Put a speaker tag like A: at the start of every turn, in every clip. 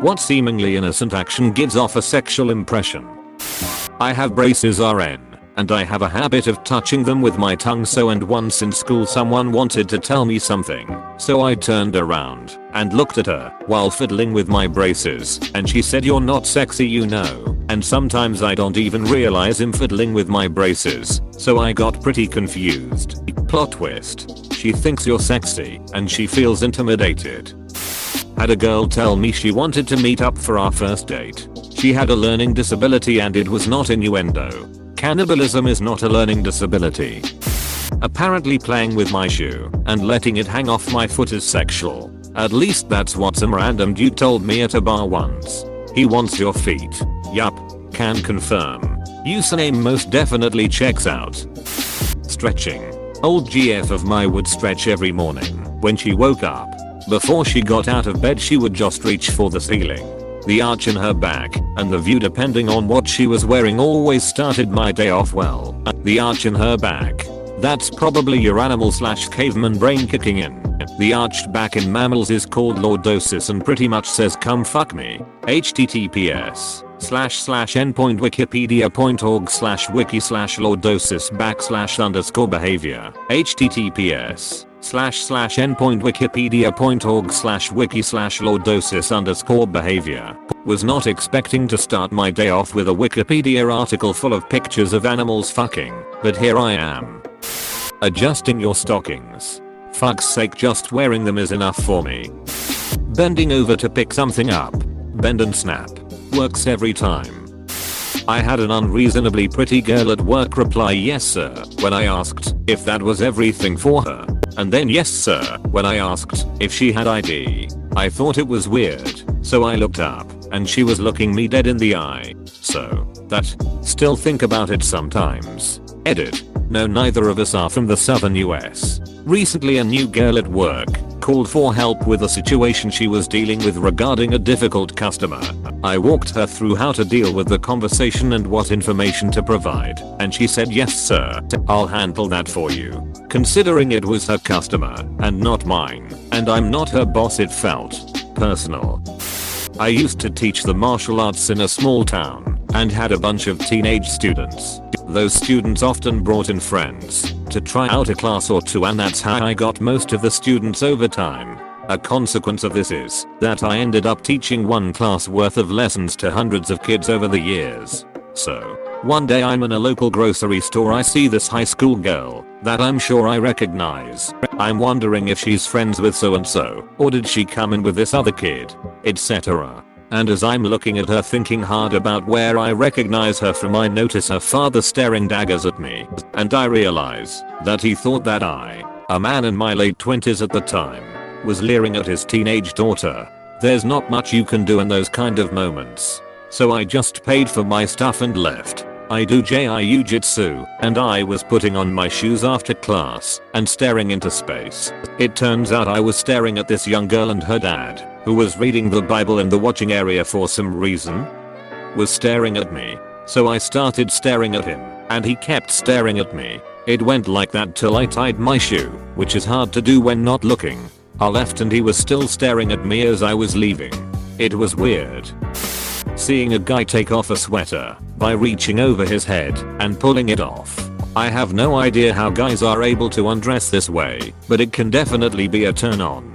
A: What seemingly innocent action gives off a sexual impression? I have braces RN. And I have a habit of touching them with my tongue, and once in school someone wanted to tell me something, so I turned around and looked at her while fiddling with my braces, and she said, "You're not sexy, you know." And sometimes I don't even realize I'm fiddling with my braces, so I got pretty confused. Plot twist. She thinks you're sexy and she feels intimidated. Had a girl tell me she wanted to meet up for our first date. She had a learning disability and it was not innuendo. Cannibalism is not a learning disability. Apparently playing with my shoe and letting it hang off my foot is sexual. At least that's what some random dude told me at a bar once. He wants your feet. Yup. Can confirm. Username most definitely checks out. Stretching. Old GF of mine would stretch every morning when she woke up. Before she got out of bed she would just reach for the ceiling. The arch in her back and the view depending on what she was wearing always started my day off well. The arch in her back. That's probably your animal/caveman brain kicking in. The arched back in mammals is called lordosis and pretty much says come fuck me. https://endpointwikipedia.org/wiki/lordosis /_behavior. https://endpointwikipedia.org/wiki/lordosis_behavior. Was not expecting to start my day off with a Wikipedia article full of pictures of animals fucking, but here I am. Adjusting your stockings. Fuck's sake, just wearing them is enough for me. Bending over to pick something up. Bend and snap. Works every time. I had an unreasonably pretty girl at work reply yes sir when I asked if that was everything for her, and then yes sir when I asked if she had ID. I thought it was weird, so I looked up and she was looking me dead in the eye. So that, still think about it sometimes. Edit. No, neither of us are from the southern US. Recently a new girl at work called for help with a situation she was dealing with regarding a difficult customer. I walked her through how to deal with the conversation and what information to provide, and she said yes sir, I'll handle that for you. Considering it was her customer and not mine, and I'm not her boss, it felt personal. I used to teach the martial arts in a small town and had a bunch of teenage students. Those students often brought in friends to try out a class or two, and that's how I got most of the students over time. A consequence of this is that I ended up teaching one class worth of lessons to hundreds of kids over the years. So, one day I'm in a local grocery store, I see this high school girl that I'm sure I recognize. I'm wondering if she's friends with so and so, or did she come in with this other kid, etc. And as I'm looking at her thinking hard about where I recognize her from, I notice her father staring daggers at me, and I realize that he thought that I, a man in my late 20s at the time, was leering at his teenage daughter. There's not much you can do in those kind of moments. So I just paid for my stuff and left. I do jiu-jitsu, and I was putting on my shoes after class and staring into space. It turns out I was staring at this young girl, and her dad, who was reading the Bible in the watching area for some reason, was staring at me. So I started staring at him, and he kept staring at me. It went like that till I tied my shoe, which is hard to do when not looking. I left and he was still staring at me as I was leaving. It was weird. Seeing a guy take off a sweater by reaching over his head and pulling it off. I have no idea how guys are able to undress this way, but it can definitely be a turn on.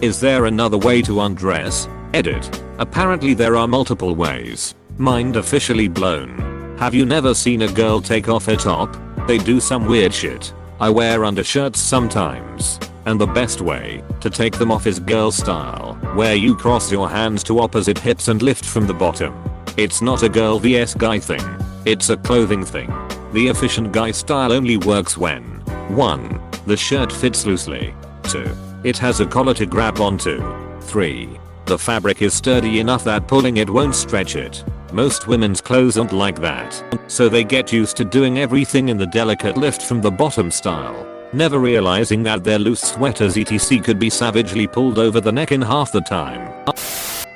A: Is there another way to undress? Edit. Apparently there are multiple ways. Mind officially blown. Have you never seen a girl take off her top? They do some weird shit. I wear undershirts sometimes, and the best way to take them off is girl style, where you cross your hands to opposite hips and lift from the bottom. It's not a girl vs guy thing. It's a clothing thing. The efficient guy style only works when 1. The shirt fits loosely. 2. It has a collar to grab onto. 3. The fabric is sturdy enough that pulling it won't stretch it. Most women's clothes aren't like that, so they get used to doing everything in the delicate lift from the bottom style, never realizing that their loose sweaters etc could be savagely pulled over the neck in half the time.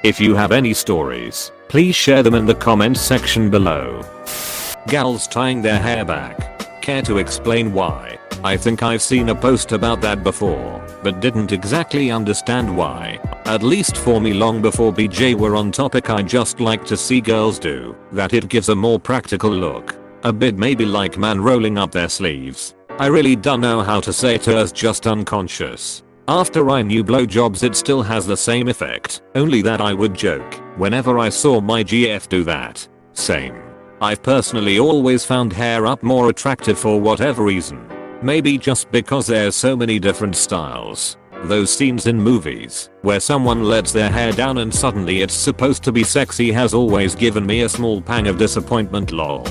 A: If you have any stories, please share them in the comments section below. Gals tying their hair back. Care to explain why? I think I've seen a post about that before. but didn't exactly understand why. At least for me long before BJ were on topic, I just like to see girls do that. It gives a more practical look. A bit maybe like man rolling up their sleeves. I really don't know how to say it as just unconscious. After I knew blowjobs it still has the same effect, only that I would joke whenever I saw my GF do that. Same. I've personally always found hair up more attractive for whatever reason. Maybe just because there's so many different styles. Those scenes in movies where someone lets their hair down and suddenly it's supposed to be sexy has always given me a small pang of disappointment. Lol.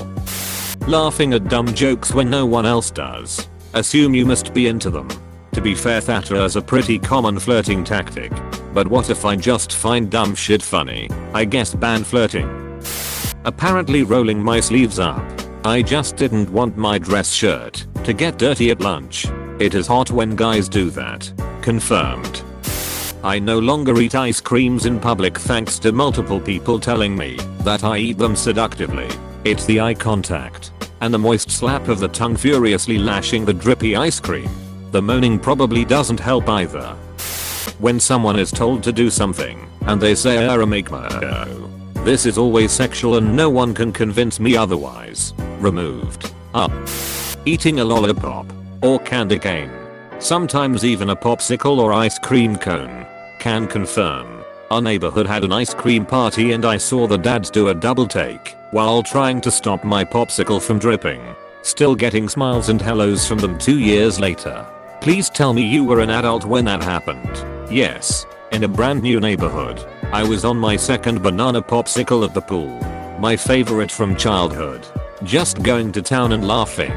A: Laughing at dumb jokes when no one else does. Assume you must be into them. To be fair, that is a pretty common flirting tactic. But what if I just find dumb shit funny? I guess ban flirting. Apparently rolling my sleeves up. I just didn't want my dress shirt to get dirty at lunch. It is hot when guys do that. Confirmed. I no longer eat ice creams in public thanks to multiple people telling me that I eat them seductively. It's the eye contact and the moist slap of the tongue furiously lashing the drippy ice cream. The moaning probably doesn't help either. When someone is told to do something and they say make me. This is always sexual and no one can convince me otherwise. Removed. Up. Eating a lollipop or candy cane. Sometimes even a popsicle or ice cream cone. Can confirm. Our neighborhood had an ice cream party and I saw the dads do a double take while trying to stop my popsicle from dripping. Still getting smiles and hellos from them 2 years later. Please tell me you were an adult when that happened. Yes. In a brand new neighborhood. I was on my second banana popsicle at the pool. My favorite from childhood. Just going to town and laughing.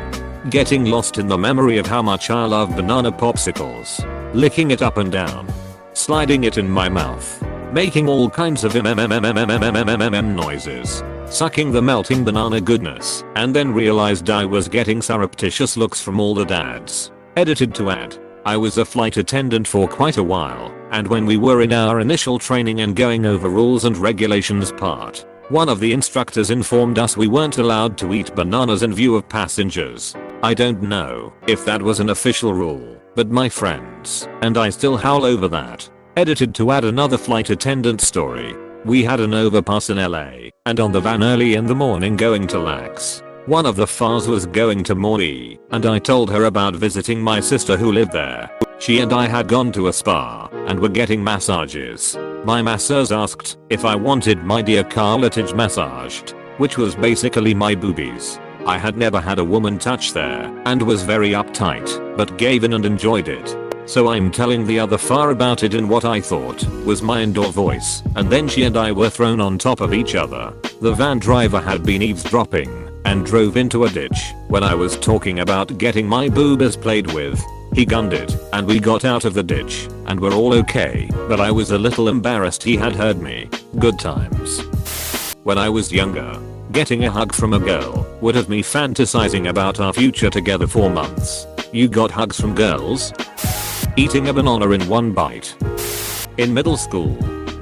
A: Getting lost in the memory of how much I love banana popsicles. Licking it up and down. Sliding it in my mouth. Making all kinds of noises. Sucking the melting banana goodness. And then realized I was getting surreptitious looks from all the dads. Edited to add. I was a flight attendant for quite a while, and when we were in our initial training and going over rules and regulations part, one of the instructors informed us we weren't allowed to eat bananas in view of passengers. I don't know if that was an official rule, but my friends and I still howl over that. Edited to add another flight attendant story. We had an overpass in LA, and on the van early in the morning going to Lax. One of the FARs was going to Maui, and I told her about visiting my sister who lived there. She and I had gone to a spa and were getting massages. My masseurs asked if I wanted my dear cartilage massaged, which was basically my boobies. I had never had a woman touch there and was very uptight, but gave in and enjoyed it. So I'm telling the other FAR about it in what I thought was my indoor voice, and then she and I were thrown on top of each other. The van driver had been eavesdropping and drove into a ditch when I was talking about getting my boobas played with. He gunned it and we got out of the ditch and we're all okay, but I was a little embarrassed he had heard me. Good times. When I was younger, getting a hug from a girl would have me fantasizing about our future together for months. You got hugs from girls? Eating a banana in one bite. In middle school,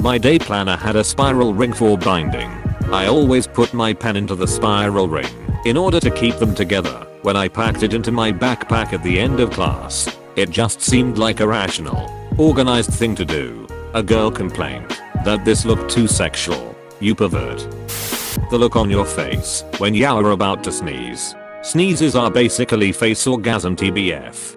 A: my day planner had a spiral ring for binding. I always put my pen into the spiral ring in order to keep them together. When I packed it into my backpack at the end of class, it just seemed like a rational, organized thing to do. A girl complained that this looked too sexual. You pervert. The look on your face when you are about to sneeze. Sneezes are basically face orgasm TBF.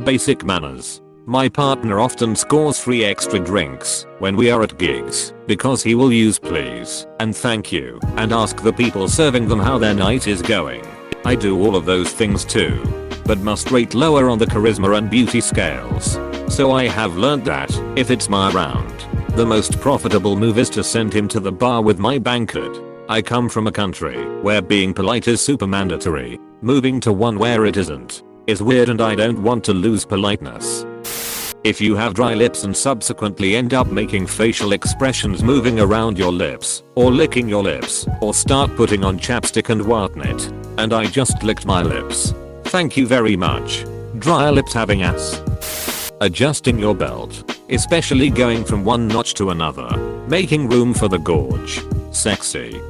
A: Basic manners. My partner often scores free extra drinks when we are at gigs because he will use please and thank you and ask the people serving them how their night is going. I do all of those things too, but must rate lower on the charisma and beauty scales. So I have learned that if it's my round, the most profitable move is to send him to the bar with my banquet. I come from a country where being polite is super mandatory. Moving to one where it isn't is weird and I don't want to lose politeness. If you have dry lips and subsequently end up making facial expressions moving around your lips, or licking your lips, or start putting on chapstick and whatnot, and I just licked my lips. Thank you very much. Dry lips having ass. Adjusting your belt, especially going from one notch to another, making room for the gorge. Sexy.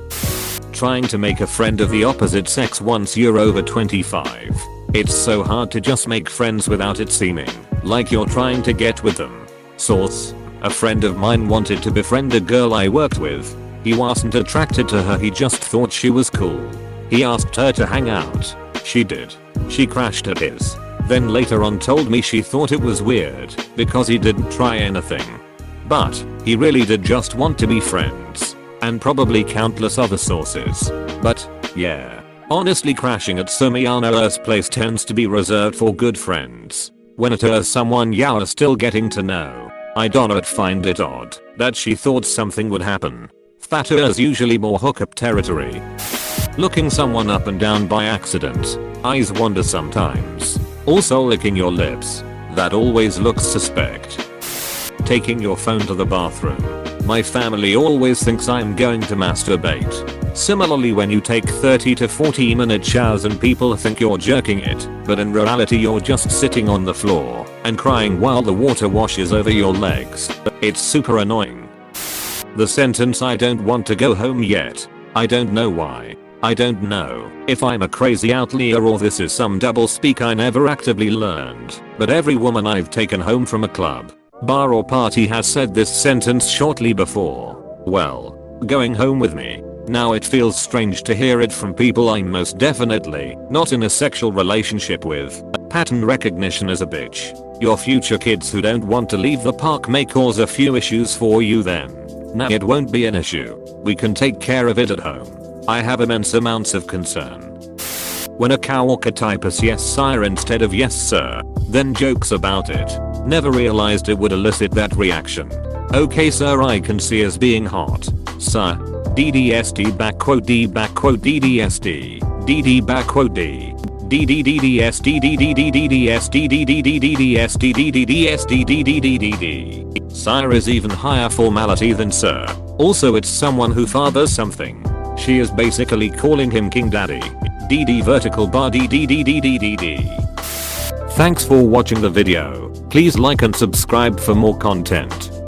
A: Trying to make a friend of the opposite sex once you're over 25. It's so hard to just make friends without it seeming Like you're trying to get with them. Source: a friend of mine wanted to befriend a girl I worked with. He wasn't attracted to her, he just thought she was cool. He asked her to hang out. She did. She crashed at his. Then later on told me she thought it was weird because he didn't try anything. But he really did just want to be friends. And probably countless other sources. But yeah. Honestly, crashing at someone's place tends to be reserved for good friends. When it is someone you're still getting to know, I don't find it odd that she thought something would happen. That is usually more hookup territory. Looking someone up and down by accident. Eyes wander sometimes. Also licking your lips. That always looks suspect. Taking your phone to the bathroom. My family always thinks I'm going to masturbate. Similarly, when you take 30 to 40 minute showers and people think you're jerking it, but in reality you're just sitting on the floor and crying while the water washes over your legs. It's super annoying. The sentence "I don't want to go home yet." I don't know why. I don't know if I'm a crazy outlier or this is some double speak I never actively learned, but every woman I've taken home from a club, bar or party has said this sentence shortly before. Well, going home with me. Now it feels strange to hear it from people I'm most definitely not in a sexual relationship with. Pattern recognition is a bitch. Your future kids who don't want to leave the park may cause a few issues for you then. Nah, it won't be an issue. We can take care of it at home. I have immense amounts of concern. When a coworker types yes sir instead of yes sir, then jokes about it. Never realized it would elicit that reaction. Okay sir, I can see as being hot. Sir. DDSD backquote D backquote DDSD DD backquote D DDDDSD DDDDDSD DDDDDSD DDDSD DDDDD. Sire is even higher formality than sir. Also, it's someone who fathers something. She is basically calling him King Daddy. DD vertical bar DDDDDD. Thanks for watching the video. Please like and subscribe for more content.